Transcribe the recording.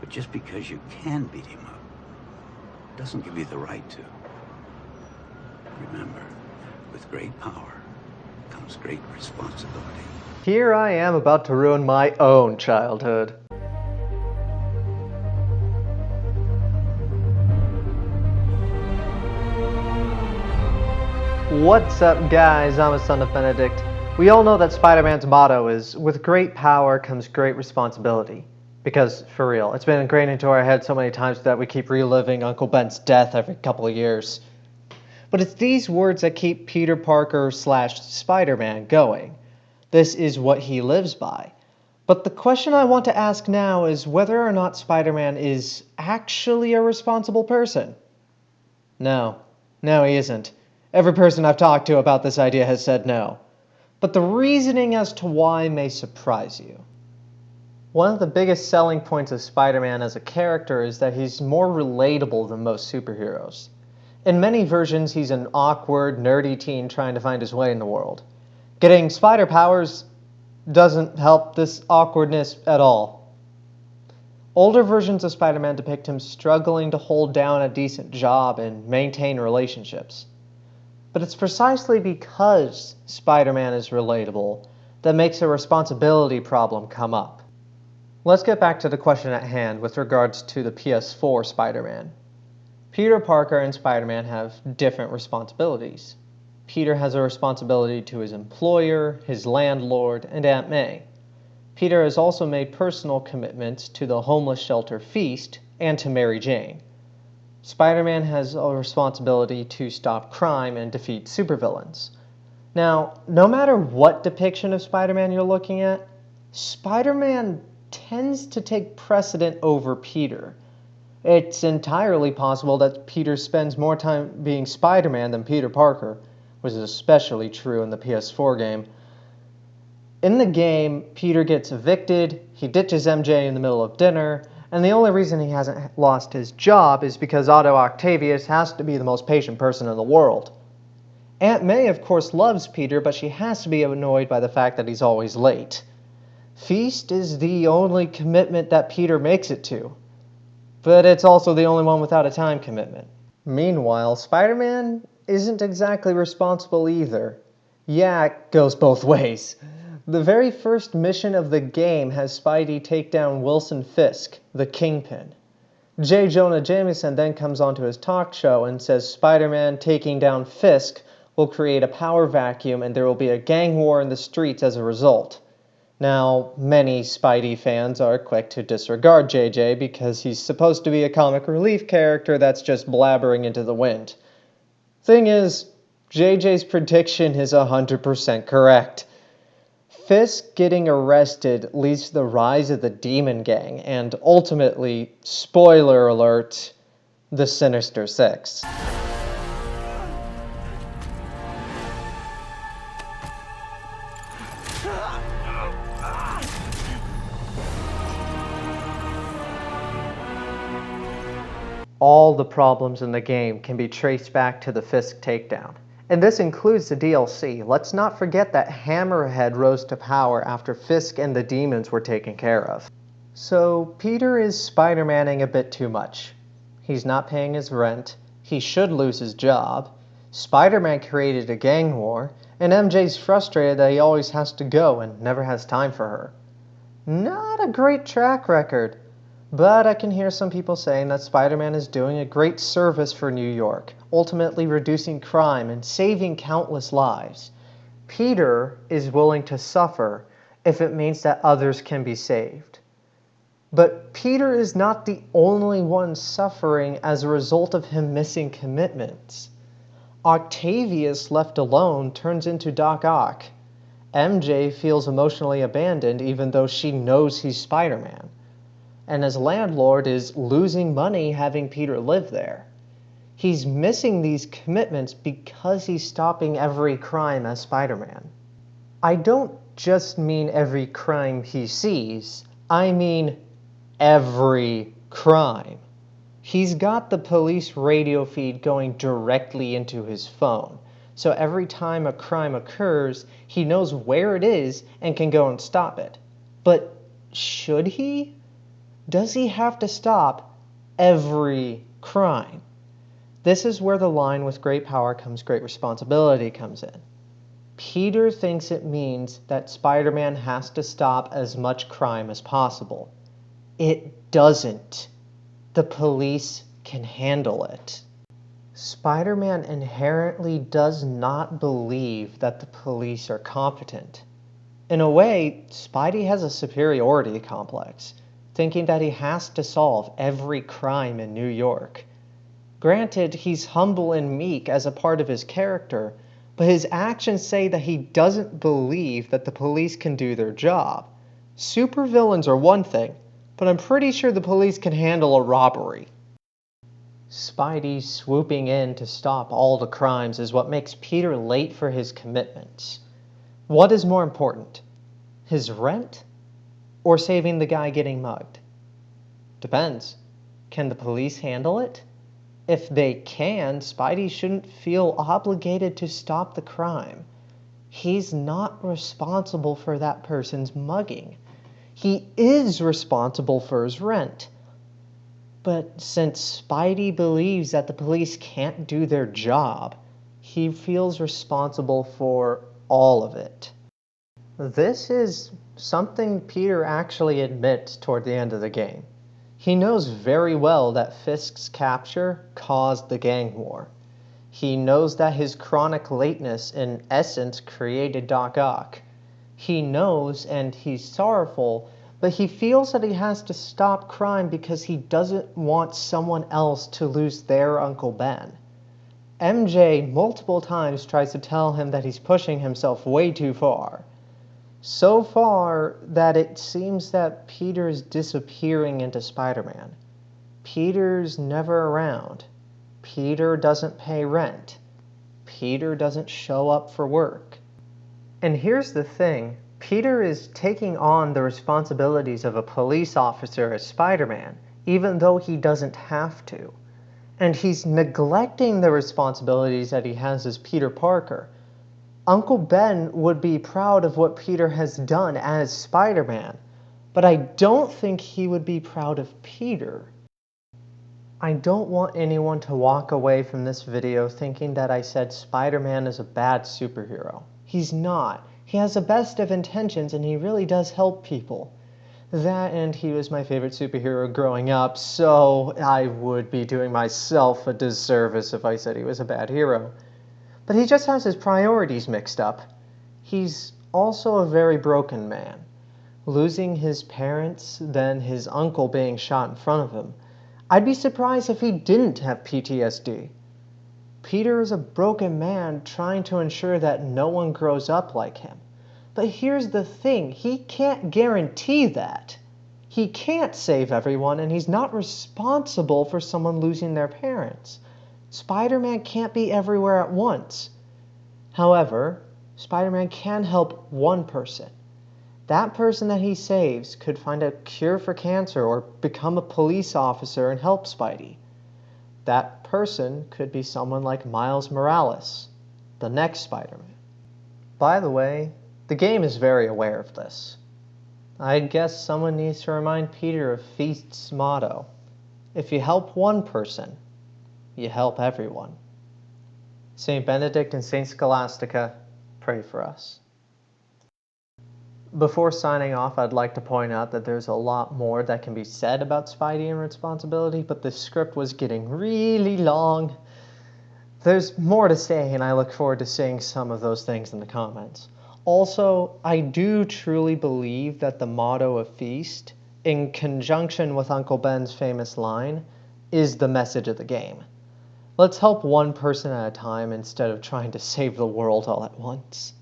But just because you can beat him up doesn't give you the right to. Remember, with great power comes great responsibility. Here I am about to ruin my own childhood. What's up, guys? I'm a son of Benedict. We all know that Spider-Man's motto is, with great power comes great responsibility. Because, for real, it's been ingrained into our heads so many times that we keep reliving Uncle Ben's death every couple of years. But it's these words that keep Peter Parker / Spider-Man going. This is what he lives by. But the question I want to ask now is whether or not Spider-Man is actually a responsible person. No, he isn't. Every person I've talked to about this idea has said no. But the reasoning as to why may surprise you. One of the biggest selling points of Spider-Man as a character is that he's more relatable than most superheroes. In many versions, he's an awkward, nerdy teen trying to find his way in the world. Getting spider powers doesn't help this awkwardness at all. Older versions of Spider-Man depict him struggling to hold down a decent job and maintain relationships. But it's precisely because Spider-Man is relatable that makes a responsibility problem come up. Let's get back to the question at hand with regards to the PS4 Spider-Man. Peter Parker and Spider-Man have different responsibilities. Peter has a responsibility to his employer, his landlord, and Aunt May. Peter has also made personal commitments to the homeless shelter Feast and to Mary Jane. Spider-Man has a responsibility to stop crime and defeat supervillains. Now, no matter what depiction of Spider-Man you're looking at, Spider-Man tends to take precedent over Peter. It's entirely possible that Peter spends more time being Spider-Man than Peter Parker, which is especially true in the PS4 game. In the game, Peter gets evicted, he ditches MJ in the middle of dinner, and the only reason he hasn't lost his job is because Otto Octavius has to be the most patient person in the world. Aunt May, of course, loves Peter, but she has to be annoyed by the fact that he's always late. Feast is the only commitment that Peter makes it to, but it's also the only one without a time commitment. Meanwhile, Spider-Man isn't exactly responsible either. Yeah, it goes both ways. The very first mission of the game has Spidey take down Wilson Fisk, the Kingpin. J. Jonah Jameson then comes onto his talk show and says Spider-Man taking down Fisk will create a power vacuum and there will be a gang war in the streets as a result. Now, many Spidey fans are quick to disregard JJ because he's supposed to be a comic relief character that's just blabbering into the wind. Thing is, JJ's prediction is 100% correct. Fisk getting arrested leads to the rise of the Demon Gang and ultimately, spoiler alert, the Sinister Six. All the problems in the game can be traced back to the Fisk takedown. And this includes the DLC. Let's not forget that Hammerhead rose to power after Fisk and the demons were taken care of. So Peter is Spider-Manning a bit too much. He's not paying his rent, he should lose his job, Spider-Man created a gang war, and MJ's frustrated that he always has to go and never has time for her. Not a great track record. But I can hear some people saying that Spider-Man is doing a great service for New York, ultimately reducing crime and saving countless lives. Peter is willing to suffer if it means that others can be saved. But Peter is not the only one suffering as a result of him missing commitments. Octavius, left alone, turns into Doc Ock. MJ feels emotionally abandoned even though she knows he's Spider-Man. And his landlord is losing money having Peter live there. He's missing these commitments because he's stopping every crime as Spider-Man. I don't just mean every crime he sees, I mean every crime. He's got the police radio feed going directly into his phone, so every time a crime occurs, he knows where it is and can go and stop it. But should he? Does he have to stop every crime? This is where the line "with great power comes great responsibility" comes in. Peter thinks it means that Spider-Man has to stop as much crime as possible. It doesn't. The police can handle it. Spider-Man inherently does not believe that the police are competent. In a way, Spidey has a superiority complex, thinking that he has to solve every crime in New York. Granted, he's humble and meek as a part of his character, but his actions say that he doesn't believe that the police can do their job. Supervillains are one thing, but I'm pretty sure the police can handle a robbery. Spidey swooping in to stop all the crimes is what makes Peter late for his commitments. What is more important, his rent or saving the guy getting mugged? Depends. Can the police handle it? If they can, Spidey shouldn't feel obligated to stop the crime. He's not responsible for that person's mugging. He is responsible for his rent. But since Spidey believes that the police can't do their job, he feels responsible for all of it. This is something Peter actually admits toward the end of the game. He knows very well that Fisk's capture caused the gang war. He knows that his chronic lateness in essence created Doc Ock. He knows and he's sorrowful, but he feels that he has to stop crime because he doesn't want someone else to lose their Uncle Ben. MJ multiple times tries to tell him that he's pushing himself way too far. So far that it seems that Peter's disappearing into Spider-Man. Peter's never around. Peter doesn't pay rent. Peter doesn't show up for work. And here's the thing. Peter is taking on the responsibilities of a police officer as Spider-Man, even though he doesn't have to. And he's neglecting the responsibilities that he has as Peter Parker. Uncle Ben would be proud of what Peter has done as Spider-Man, but I don't think he would be proud of Peter. I don't want anyone to walk away from this video thinking that I said Spider-Man is a bad superhero. He's not. He has the best of intentions and he really does help people. That and he was my favorite superhero growing up, so I would be doing myself a disservice if I said he was a bad hero. But he just has his priorities mixed up. He's also a very broken man. Losing his parents, then his uncle being shot in front of him. I'd be surprised if he didn't have PTSD. Peter is a broken man trying to ensure that no one grows up like him. But here's the thing, he can't guarantee that. He can't save everyone, and he's not responsible for someone losing their parents. Spider-Man can't be everywhere at once. However, Spider-Man can help one person. That person that he saves could find a cure for cancer or become a police officer and help Spidey. That person could be someone like Miles Morales, the next Spider-Man. By the way, the game is very aware of this. I guess someone needs to remind Peter of Feast's motto. If you help one person, you help everyone. Saint Benedict and Saint Scholastica, pray for us. Before signing off, I'd like to point out that there's a lot more that can be said about Spidey and responsibility, but the script was getting really long. There's more to say, and I look forward to seeing some of those things in the comments. Also, I do truly believe that the motto of Feast, in conjunction with Uncle Ben's famous line, is the message of the game. Let's help one person at a time instead of trying to save the world all at once.